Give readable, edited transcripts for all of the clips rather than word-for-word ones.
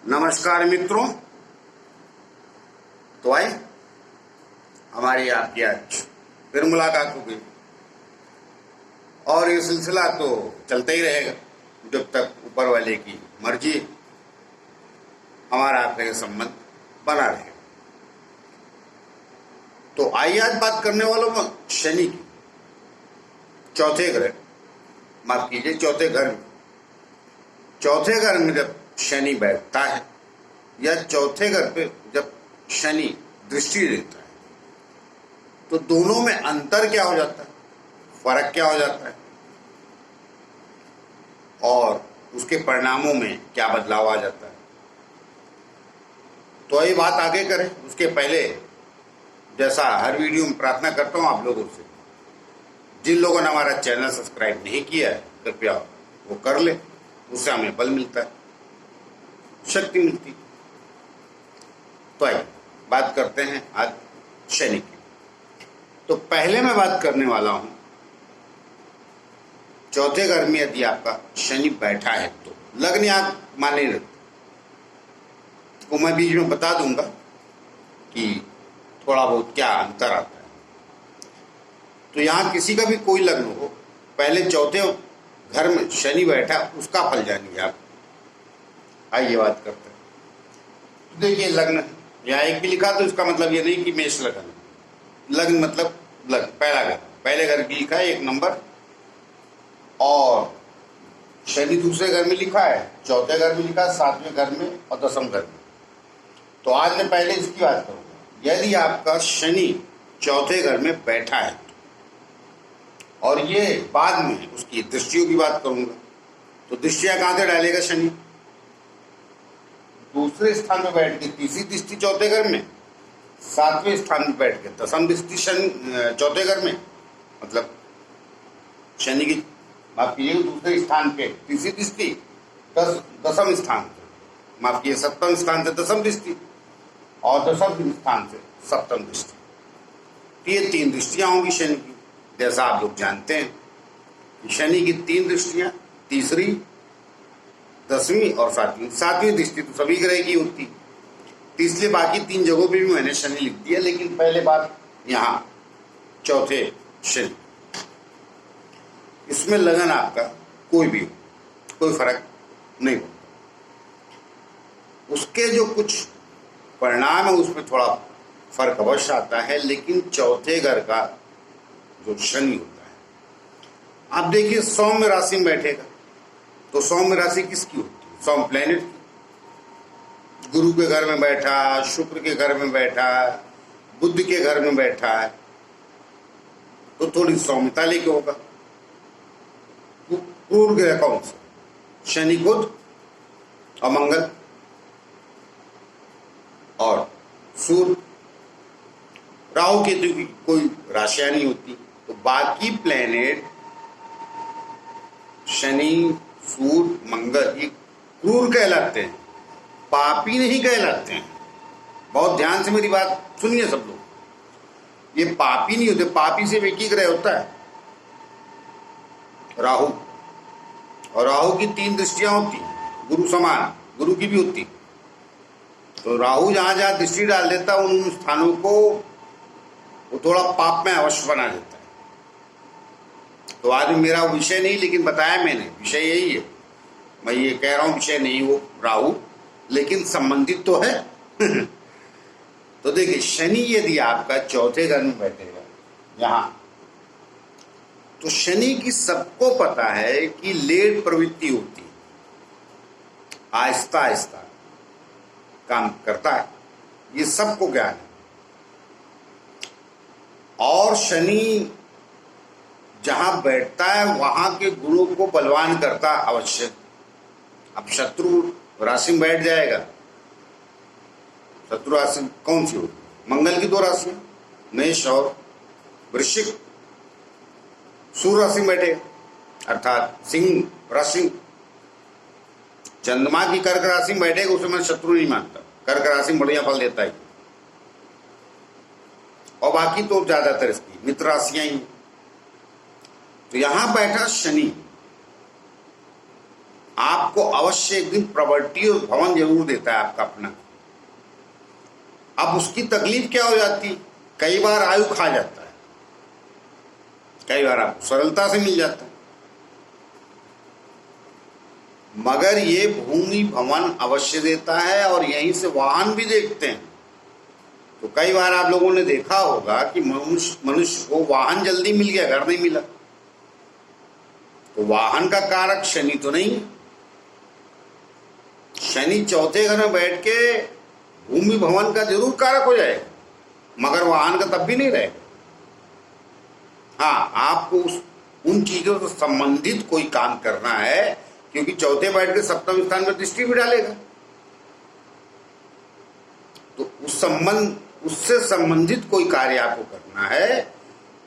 नमस्कार मित्रों। तो आए हमारी आपकी आज फिर मुलाकात हो गई और ये सिलसिला तो चलता ही रहेगा जब तक ऊपर वाले की मर्जी हमारा आपका संबंध बना रहेगा। तो आइए आज बात करने वालों में शनि की। चौथे ग्रह, माफ कीजिए, चौथे घर में जब शनि बैठता है या चौथे घर पे जब शनि दृष्टि देता है तो दोनों में अंतर क्या हो जाता है, फर्क क्या हो जाता है और उसके परिणामों में क्या बदलाव आ जाता है। तो ये बात आगे करें उसके पहले, जैसा हर वीडियो में प्रार्थना करता हूं आप लोगों से, जिन लोगों ने हमारा चैनल सब्सक्राइब नहीं किया है कृपया वो कर ले, उससे हमें बल मिलता है, शक्ति मिलती। तो आइए बात करते हैं आज शनि की। तो पहले मैं बात करने वाला हूं चौथे घर में यदि आपका शनि बैठा है तो लग्न आप माने रखते, वो मैं बीच में बता दूंगा कि थोड़ा बहुत क्या अंतर आता है। तो यहां किसी का भी कोई लग्न हो, पहले चौथे घर में शनि बैठा उसका फल जानिए आप। आइए बात करते हैं। तो देखिए लग्न यहाँ एक भी लिखा तो इसका मतलब ये नहीं कि मेष लग्न, लग्न मतलब लग्न पहला घर, पहले घर की लिखा है 1 नंबर, और शनि दूसरे घर में लिखा है, चौथे घर में लिखा है, 7वें घर में और 10वें घर में। तो आज मैं पहले इसकी बात करूंगा। यदि आपका शनि चौथे घर में बैठा है और ये बाद में उसकी दृष्टियों की बात करूंगा, तो दृष्टियां कहां से डालेगा शनि? दूसरे स्थान में बैठ के तीसरी दृष्टि चौथे घर में, 7वें स्थान में बैठ के 10वीं दृष्टि शनि चौथे घर में, मतलब शनि की माफ कीजिए दूसरे स्थान पे तीसरी दृष्टि 10वें स्थान से, माफ कीजिए 7वें स्थान से 10वीं दृष्टि और 10वें स्थान से 7वीं दृष्टि। ये 3 दृष्टियां होंगी शनि की। जैसा आप लोग जानते हैं कि शनि की 3 दृष्टियां, तीसरी, 10वीं और 7वीं। 7वीं दृष्टि तो सभी ग्रह की होती, तो इसलिए बाकी 3 जगहों पे भी मैंने शनि लिख दिया, लेकिन पहले बात यहाँ चौथे शनि। इसमें लगन आपका कोई भी हो, कोई फर्क नहीं पड़ता। उसके जो कुछ परिणाम है उसमें थोड़ा फर्क अवश्य आता है, लेकिन चौथे घर का जो शनि होता है, आप देखिए सौम्य राशि में बैठेगा तो सौम्य राशि किसकी होती है? सौम्य प्लेनेट की। गुरु के घर में बैठा, शुक्र के घर में बैठा, बुध के घर में बैठा है तो थोड़ी सौम्यता लेके होगा। क्रूर ग्रह कौन सा? शनि, बुध और मंगल और सूर्य। राहु केतु की कोई राशियां नहीं होती। तो बाकी प्लेनेट शनि, सूर्य, मंगल ये क्रूर कहलाते हैं, पापी नहीं कहलाते हैं। बहुत ध्यान से मेरी बात सुनिए सब लोग, ये पापी नहीं होते। पापी सिर्फ एक ही ग्रह होता है, राहु, और राहु की 3 दृष्टियां होती, गुरु समान, गुरु की भी होती। तो राहु जहां जहां दृष्टि डाल देता है उन स्थानों को वो थोड़ा पाप में अवश्य बना देता है। तो आज मेरा विषय नहीं, लेकिन बताया मैंने विषय यही है। मैं ये कह रहा हूं विषय नहीं वो राहु, लेकिन संबंधित तो है। तो देखिए शनि यदि आपका चौथे घर में बैठेगा यहां, तो शनि की सबको पता है कि लेट प्रवृत्ति होती है, आहिस्ता आहिस्ता काम करता है, ये सबको ज्ञान है। और शनि जहां बैठता है वहां के गुणों को बलवान करता अवश्य। अब शत्रु राशि में बैठ जाएगा, शत्रु राशि कौन सी होगी? मंगल की 2 राशि, मेष और वृश्चिक। सूर्य राशि में बैठेगा अर्थात सिंह राशि। चंद्रमा की कर्क राशि में बैठेगा, उसे मैं शत्रु नहीं मानता, कर्क राशि में बढ़िया फल देता है। और बाकी तो ज्यादातर इसकी मित्र राशियां ही। तो यहां बैठा शनि आपको अवश्य एक दिन प्रॉपर्टी और भवन जरूर देता है आपका अपना। अब उसकी तकलीफ क्या हो जाती, कई बार आयु खा जाता है, कई बार आपको सरलता से मिल जाता है, मगर ये भूमि भवन अवश्य देता है और यहीं से वाहन भी देखते हैं। तो कई बार आप लोगों ने देखा होगा कि मनुष्य को वाहन जल्दी मिल गया, घर नहीं मिला। तो वाहन का कारक शनि तो नहीं, शनि चौथे घर में बैठ के भूमि भवन का जरूर कारक हो जाएगा, मगर वाहन का तब भी नहीं रहेगा। हाँ, आपको उन चीजों से संबंधित कोई काम करना है, क्योंकि चौथे बैठ के सप्तम स्थान में दृष्टि भी डालेगा। तो उससे संबंधित कोई कार्य आपको करना है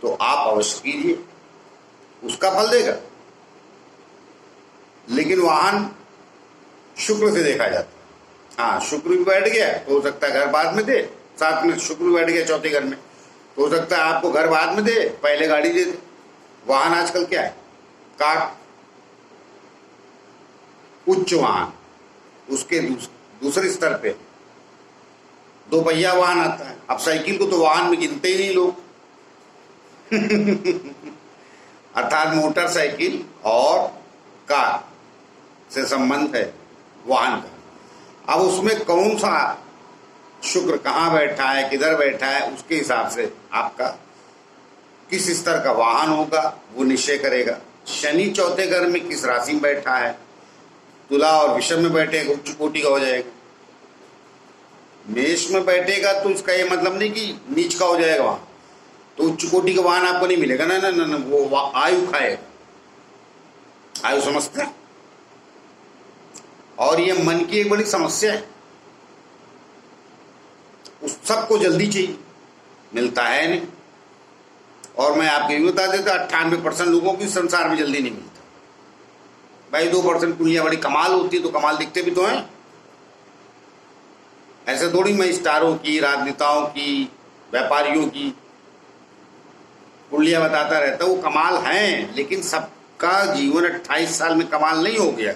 तो आप अवश्य कीजिए, उसका फल देगा। लेकिन वाहन शुक्र से देखा जाता है। हाँ, शुक्र भी बैठ गया तो हो सकता है घर बाद में दे, साथ में शुक्र भी बैठ गया चौथे घर में तो हो सकता है आपको घर बाद में दे, पहले गाड़ी दे दे। वाहन आजकल क्या है, कार, उच्च वाहन, उसके दूसरे स्तर पे दो पहिया वाहन आता है। अब साइकिल को तो वाहन में गिनते ही नहीं लोग अर्थात मोटरसाइकिल और कार से संबंध है वाहन का। अब उसमें कौन सा शुक्र कहाँ बैठा है, किधर बैठा है, उसके हिसाब से आपका किस स्तर का वाहन होगा वो निश्चय करेगा। शनि चौथे घर में किस राशि में बैठा है, तुला और विषम में बैठेगा उच्च कोटि का हो जाएगा। मेष में बैठेगा तो इसका ये मतलब नहीं कि नीच का हो जाएगा, वहां तो उच्च कोटि का वाहन आपको नहीं मिलेगा। ना ना ना, ना वो आयु खाएगा, आयु समझते हैं। और ये मन की एक बड़ी समस्या है, उस सबको जल्दी चाहिए, मिलता है नहीं। और मैं आपको ये बता देता, 98% लोगों की संसार में जल्दी नहीं मिलता। भाई 2% कुड़ियां बड़ी कमाल होती है, तो कमाल दिखते भी तो हैं। ऐसे थोड़ी मैं स्टारों की, राजनेताओं की, व्यापारियों की कुंडलियां बताता रहता, वो कमाल हैं, लेकिन सबका जीवन 28 साल में कमाल नहीं हो गया,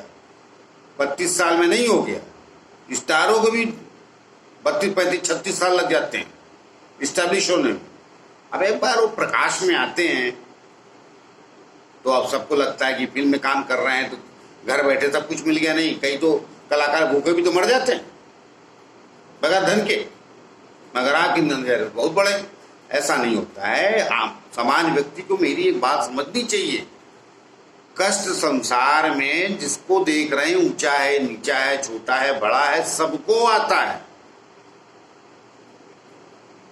32 साल में नहीं हो गया। स्टारों को भी 32, 35, 36 साल लग जाते हैं स्टैब्लिश होने में। अब एक बार वो प्रकाश में आते हैं तो अब सबको लगता है कि फिल्म में काम कर रहे हैं तो घर बैठे सब कुछ मिल गया। नहीं, कई तो कलाकार भूखे भी तो मर जाते हैं बगैर धन के, मगर आप इन धन बहुत बड़े। ऐसा नहीं होता है। आप सामान्य व्यक्ति को मेरी एक बात समझनी चाहिए, कष्ट संसार में जिसको देख रहे हैं, ऊंचा है, नीचा है, छोटा है, बड़ा है, सबको आता है।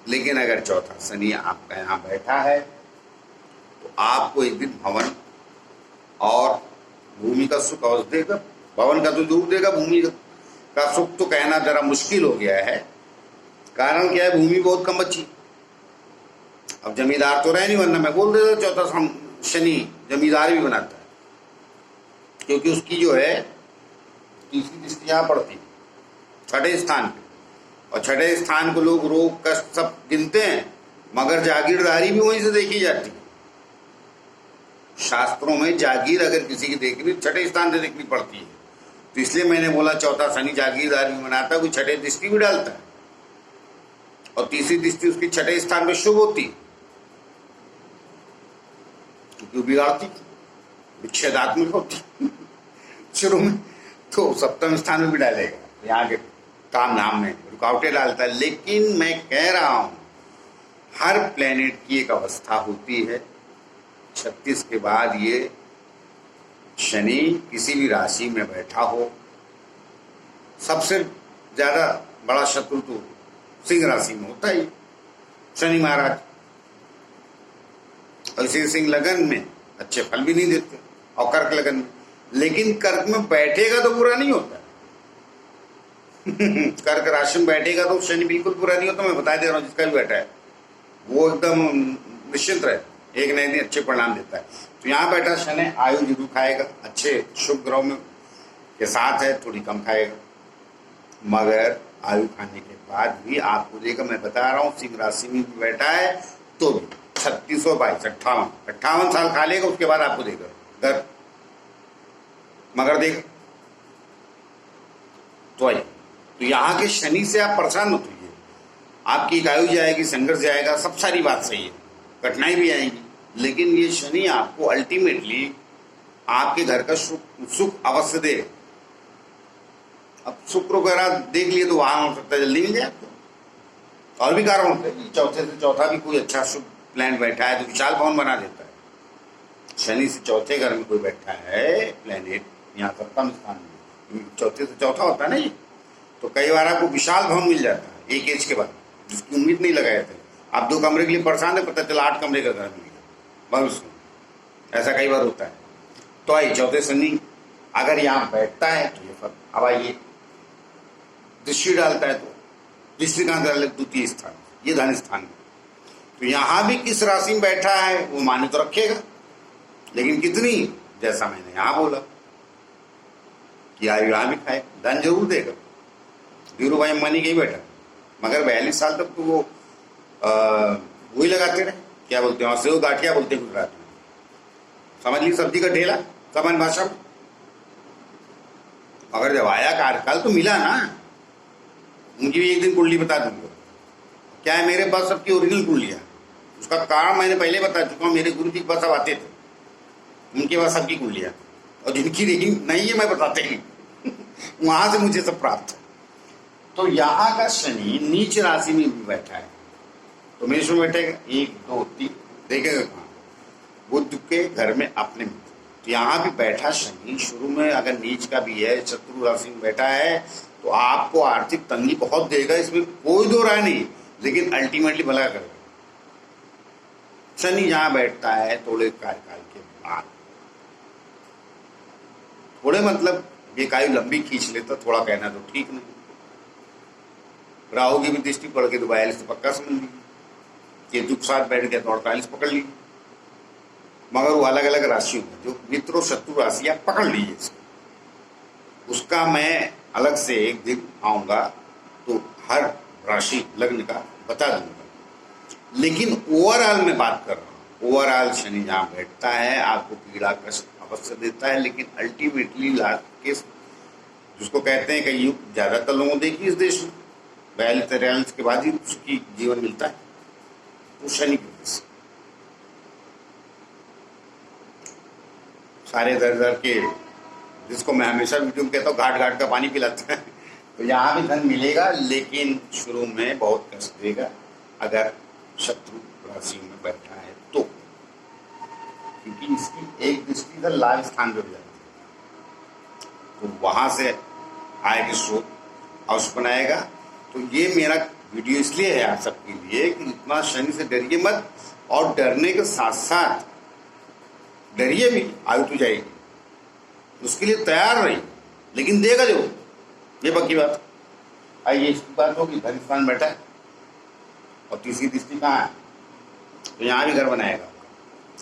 लेकिन अगर चौथा शनि आपका यहाँ बैठा है तो आपको एक दिन भवन और भूमि का सुख अवश्य देगा। भवन का तो जरूर देगा, भूमि का सुख तो कहना जरा मुश्किल हो गया है। कारण क्या है, भूमि बहुत कम बची। अब जमींदार तो रहे नहीं, वरना मैं बोल देता चौथा शनि जमींदार भी बनाता है, क्योंकि उसकी जो है तीसरी दृष्टि यहाँ पड़ती है छठे स्थान पे, और छठे स्थान को लोग रोग कष्ट सब गिनते हैं, मगर जागीरदारी भी वहीं से देखी जाती है। शास्त्रों में जागीर अगर किसी की देखनी छठे स्थान से देखनी पड़ती है। तो इसलिए मैंने बोला चौथा शनि जागीरदार भी बनाता है, कोई छठे दृष्टि भी डालता है, और तीसरी दृष्टि उसकी छठे स्थान पे शुभ होती है, क्योंकि बिगाड़ती विच्छेदात्मक होती शुरू में, तो सप्तम स्थान में भी डालेगा, यहाँ के काम नाम में रुकावटें डालता है। लेकिन मैं कह रहा हूं हर प्लेनेट की एक अवस्था होती है। 36 के बाद ये शनि किसी भी राशि में बैठा हो, सबसे ज्यादा बड़ा शत्रु तो सिंह राशि में होता ही शनि महाराज, और इसी सिंह लगन में अच्छे फल भी नहीं देते, और कर्क लगन में। लेकिन कर्क में बैठेगा तो बुरा नहीं होता कर्क राशि में बैठेगा तो शनि बिल्कुल बुरा नहीं होता। मैं बता दे रहा हूँ, जिसका भी बैठा है वो एकदम निश्चिंत रहे, एक नए दिन अच्छे परिणाम देता है। तो यहाँ बैठा शनि आयु जरूर खाएगा, अच्छे शुभ ग्रहों में के साथ है, थोड़ी कम खाएगा, मगर आयु खाने के बाद भी आपको देगा। मैं बता रहा हूँ सिंह राशि में भी बैठा है तो भी 36 और 22 58 साल खा लेगा, उसके बाद आपको देगा घर, मगर देख तो यहाँ के शनि से आप परेशान मत होइए, आपकी एक आयु जाएगी, संघर्ष जाएगा, सब सारी बात सही है, कठिनाई भी आएगी, लेकिन ये शनि आपको अल्टीमेटली आपके घर का सुख अवश्य दे। अब शुक्र वगैरह देख लिए तो वहां हो सकता है जल्दी मिल जाए आपको। और भी कारण होते हैं, चौथे से चौथा भी कोई अच्छा शुभ प्लान बैठा है तो विशाल भवन बना देता है। शनि से चौथे घर में कोई बैठा है प्लेनेट, यहाँ सप्तम स्थान में, चौथे से चौथा होता है ना ये, तो कई बार आपको विशाल भवन मिल जाता है एक एज के बाद, जिसकी उम्मीद नहीं लगाए थे। आप 2 कमरे के लिए परेशान है, पता चला 8 कमरे का घर मिल गया भविष्य में, ऐसा कई बार होता है। तो आइए, चौथे शनि अगर यहाँ बैठता है तो ये फर्क। अब आइए, दृष्टि डालता है तो दृष्टि कहाँ डाले? द्वितीय स्थान, ये धन स्थान में। तो यहाँ भी किस राशि में बैठा है वो माने तो रखेगा, लेकिन कितनी, जैसा मैंने यहाँ बोला कि आयु यहाँ भी खाए, धन जरूर देगा। धीरू भाई अंबानी के ही बैठा, मगर 42 साल तक तो वो वही लगाते रहे, क्या बोलते हैं, सेव गाठिया बोलते हैं गुजरात में, समझ ली, सब्जी का ढेला सामान्य भाषा में। मगर जब आया कार्यकाल तो मिला ना, उनकी भी एक दिन कुंडली बता दूंगा। क्या है, मेरे पास सबकी ओरिजिनल कुंडलियाँ, उसका कारण मैंने पहले बता चुका हूँ। मेरे गुरु जी के पास सब आते थे, उनके पास सबकी कुंडलियाँ, और जिनकी नहीं है मैं बताते ही वहां से मुझे सब प्राप्त है। तो यहाँ का शनि नीच राशि में भी बैठा है, तो मेष में बैठेगा 1 2 3, देखेगा कहाँ? बुध के घर में अपने में। तो यहाँ भी बैठा शनि शुरू में अगर नीच का भी है, शत्रु राशि में बैठा है, तो आपको आर्थिक तंगी बहुत देगा, इसमें कोई दो राय नहीं, लेकिन अल्टीमेटली भला करेगा। शनि जहां बैठता है थोड़े कार्यकाल के बाद, थोड़े मतलब एक आयु लंबी खींच लेता, थोड़ा कहना तो ठीक नहीं। राहु की भी दृष्टि पड़ के तो 42 से पक्का समझ लीजिए, केतु के साथ बैठ गया तो 48 पकड़ लीजिए। मगर वो अलग अलग राशियों में, जो मित्र और शत्रु राशि आप पकड़ लीजिए इसको, उसका मैं अलग से एक दिन आऊंगा तो हर राशि लग्न का बता दूंगा। लेकिन ओवरऑल में बात कर रहा हूँ, ओवरऑल शनि जहाँ बैठता है आपको पीड़ा कष्ट अवश्य देता है, लेकिन अल्टीमेटली लास्ट के जिसको कहते हैं कि युग ज्यादातर लोगों देखिए इस देश में 42-43 के बाद ही उसकी जीवन मिलता है, तो शनि की वजह से सारे दर के, जिसको मैं हमेशा वीडियो में कहता हूँ घाट घाट का पानी पिलाता है। तो यहाँ भी धन मिलेगा, लेकिन शुरू में बहुत कष्ट देगा अगर शत्रु राशि में बैठा है तो, क्योंकि इसकी एक दृष्टि इधर लाभ स्थान जुड़ जाती है, तो वहां से आय के स्रोत अवश्य बनाएगा। तो ये मेरा वीडियो इसलिए है आप सबके लिए कि इतना शनि से डरिए मत, और डरने के साथ साथ डरिए भी, आयु तो जाएगी, उसके लिए तैयार रहिए, लेकिन देगा जरूर, ये पक्की बात। आइए, इसकी बात होगी, धन स्थान बैठा है और तीसरी दृष्टि कहाँ है, तो यहाँ भी घर बनाएगा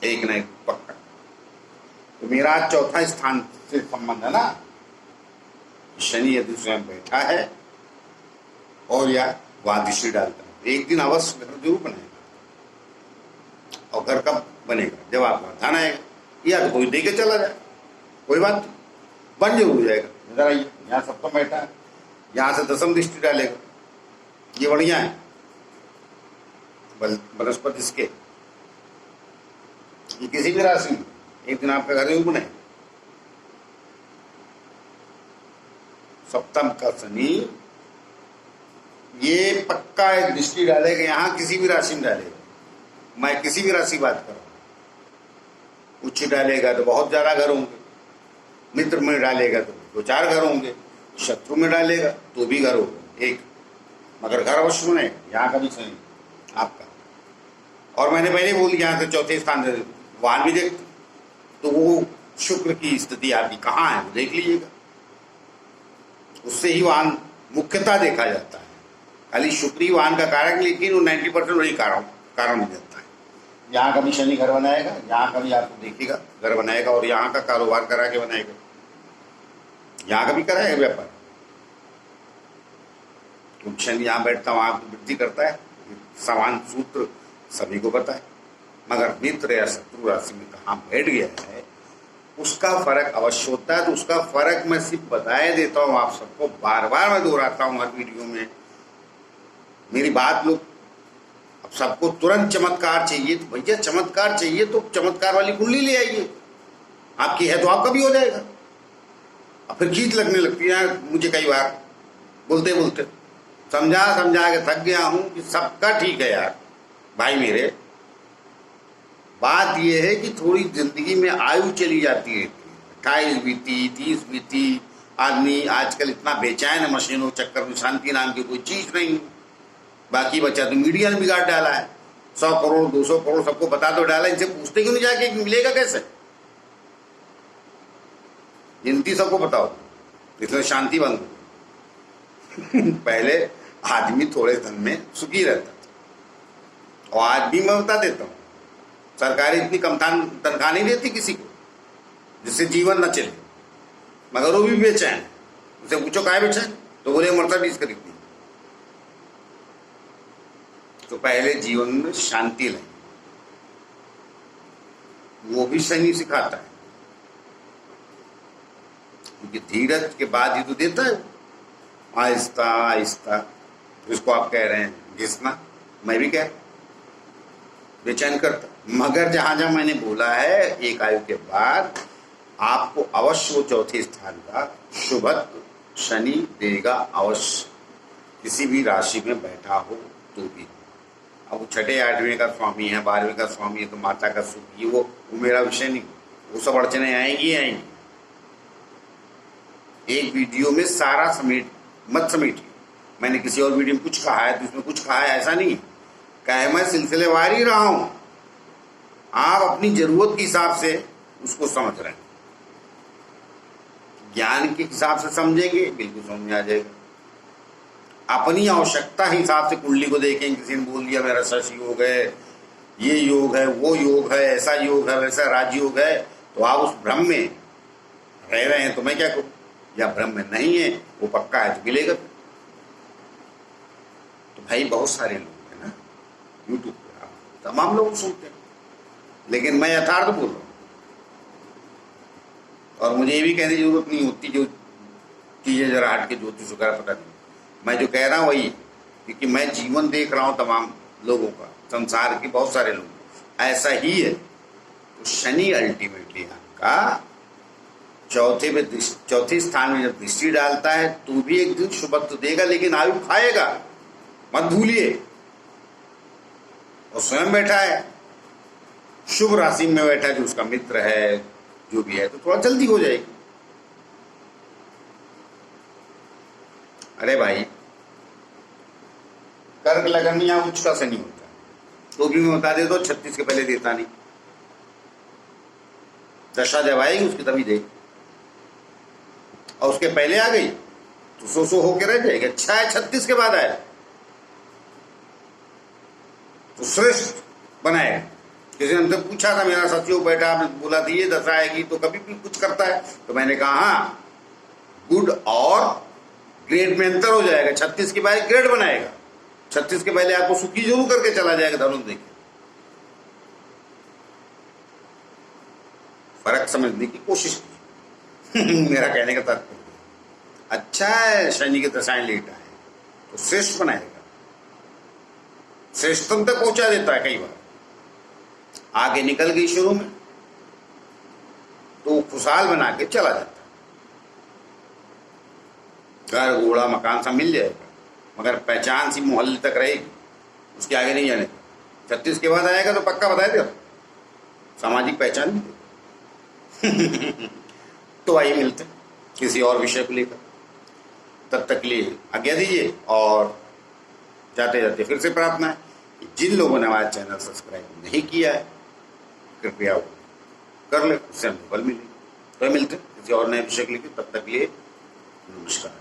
एक ना एक पक्का। तो मेरा आज चौथा स्थान से संबंध है ना, शनि यदि स्वयं बैठा है और या वहां दृष्टि डालता है, एक दिन अवश्य घर जरूर बनेगा। और घर कब बनेगा? जब आपका धन आएगा, या तो कोई दे के चला जाए, कोई बात नहीं, बन जरूर हो जाएगा। इधर आइए, यहाँ सप्तम बैठा है, यहाँ से दसम दृष्टि डालेगा, ये बढ़िया है। बृहस्पति इसके, ये किसी भी राशि में एक दिन आपका घर जरूर बने। सप्तम का शनि ये पक्का एक दृष्टि डालेगा, यहाँ किसी भी राशि में डालेगा। मैं किसी भी राशि बात कर रहा हूँ, उच्च डालेगा तो बहुत ज्यादा घर होंगे, मित्र में डालेगा तो 2-4 घर होंगे, शत्रु में डालेगा तो भी घर होगा एक, मगर घर अवश्य बनेगा। यहाँ का भी शनि आपका, और मैंने पहले बोल दिया, यहाँ से चौथे स्थान से वाहन भी देख, तो वो शुक्र की स्थिति आपकी कहाँ है वो देख लीजिएगा, उससे ही वाहन मुख्यतः देखा जाता है। खाली शुक्र ही वाहन का कारक, लेकिन वो 90% वही कारण हो जाता है। यहाँ का भी शनि घर बनाएगा, यहाँ का भी आपको देखेगा घर बनाएगा, और यहाँ का कारोबार करा के बनाएगा, यहाँ का भी कराएगा व्यापार, क्योंकि शनि यहाँ बैठता वहां वृद्धि करता है। समान सूत्र सभी को पता है, मगर मित्र या शत्रु राशि में कहाँ बैठ गया है उसका फर्क अवश्य होता है। तो उसका फर्क मैं सिर्फ बताए देता हूँ आप सबको, बार बार मैं दोहराता हूँ हर वीडियो में। मेरी बात लोग, अब सबको तुरंत चमत्कार चाहिए, तो भैया चमत्कार चाहिए तो चमत्कार वाली कुंडली ले आइए, आपकी है तो आपका भी हो जाएगा। अब फिर खींच लगने लगती है मुझे कई बार बोलते बोलते, समझा समझा के थक गया हूं कि सबका ठीक है यार भाई मेरे। बात यह है कि थोड़ी जिंदगी में आयु चली जाती है, 28 बीती, 30 बीती, आदमी आजकल इतना बेचैन है मशीनों के चक्कर में, शांति नाम की कोई चीज नहीं। बाकी बच्चा तो मीडिया ने बिगाड़ डाला है, 100 करोड़ 200 करोड़ सबको बता तो डाला, इनसे पूछते क्यों नहीं जाके मिलेगा कैसे? गिनती सबको बताओ, इसलिए शांति बंद हो। पहले आदमी थोड़े धन में सुखी रहता था, और आज भी मैं बता देता हूँ, सरकार इतनी कम तनख्वाह नहीं देती किसी को जिससे जीवन न चले, मगर वो भी बेचैन है। उसे पूछो काहे बेचैन, तो बोले मर्सिडीज खरीदनी। तो पहले जीवन में शांति लाए, वो भी शनि सिखाता है, क्योंकि धीरज के बाद ही तो देता है, आहिस्ता आहिस्ता। जिसको आप कह रहे हैं घिसना, मैं भी कह बेचैन करता। मगर जहां जहां मैंने बोला है एक आयु के बाद आपको अवश्य वो चौथे स्थान का शुभत्व शनि देगा अवश्य, किसी भी राशि में बैठा हो तो भी। अब वो 6 8वें का स्वामी है, 12वें का स्वामी है, तो माता का सुख ही वो मेरा विषय नहीं, वो सब अड़चने आएंगी आएंगी। एक वीडियो में सारा मत समेटिए। मैंने किसी और वीडियो में कुछ कहा है तो इसमें कुछ कहा है, ऐसा नहीं है। मैं सिलसिलेवार ही रहा हूं, आप अपनी जरूरत के हिसाब से उसको समझ रहे हैं। ज्ञान के हिसाब से समझेंगे बिल्कुल समझ में आ जाएगा। अपनी आवश्यकता के हिसाब से कुंडली को देखें, किसी ने बोल दिया मेरा शश योग है, ये योग है, वो योग है, ऐसा योग है, वैसा राजयोग है, तो आप उस भ्रम में रह रहे हैं तो मैं क्या करूं? या भ्रम में नहीं है, वो पक्का है तो मिलेगा। तो भाई बहुत सारे लोग हैं ना यूट्यूब पर, तमाम लोग सुनते हैं, लेकिन मैं यथार्थ बोल रहा हूं। और मुझे ये भी कहने की जरूरत नहीं होती जो चीजें जरा हट के ज्योतिष वगैरह पता नहीं, मैं जो कह रहा हूं वही, क्योंकि मैं जीवन देख रहा हूं तमाम लोगों का, संसार के बहुत सारे लोग ऐसा ही है। तो शनि अल्टीमेटली आपका चौथे स्थान में जब दृष्टि डालता है तो भी एक दिन शुभत्व देगा, लेकिन आयु खाएगा, मत भूलिए। और स्वयं बैठा है शुभ राशि में, बैठा जो उसका मित्र है जो भी है, तो थोड़ा जल्दी हो जाएगी। अरे भाई कर्क लगन या उच्च का शनि होता है, तो भी मैं बता देता हूं 36 के पहले देता नहीं। दशा जब आएगी उसकी तभी दे, और उसके पहले आ गई तो सो होके रह जाएगी। अच्छा है 36 के बाद आए तो श्रेष्ठ बनाएगा। किसी ने हमसे पूछा था, मेरा सचिव बैठा, आपने बोला थी ये दशा आएगी तो कभी भी कुछ करता है, तो मैंने कहा हाँ, गुड और ग्रेड में अंतर हो जाएगा। 36 के बाद ग्रेड बनाएगा, 36 के पहले आपको सुखी जरूर करके चला जाएगा। धनुष देखिए, फर्क समझने की कोशिश की। मेरा कहने का तात्पर्य अच्छा है शनि के दशाएं लेटा है तो श्रेष्ठ बनाएगा, श्रेष्ठतम तक पहुंचा देता है। कई बार आगे निकल गई शुरू में तो खुशहाल बना के चला जाता है, घर घोड़ा मकान सब मिल जाएगा, मगर पहचान सी मोहल्ले तक रहेगी, उसके आगे नहीं जाने। 36 के बाद आएगा तो पक्का बताए दे, सामाजिक पहचान भी। तो आइए मिलते हैं किसी और विषय को लेकर, तब तक के लिए आज्ञा दीजिए। और जाते जाते फिर से प्रार्थना है कि जिन लोगों ने हमारा चैनल सब्सक्राइब नहीं किया है कृपया वो कर ले, उससे हमें बल मिले। तो मिलते हैं किसी और नए विषय के लिए, तब तक के लिए नमस्कार।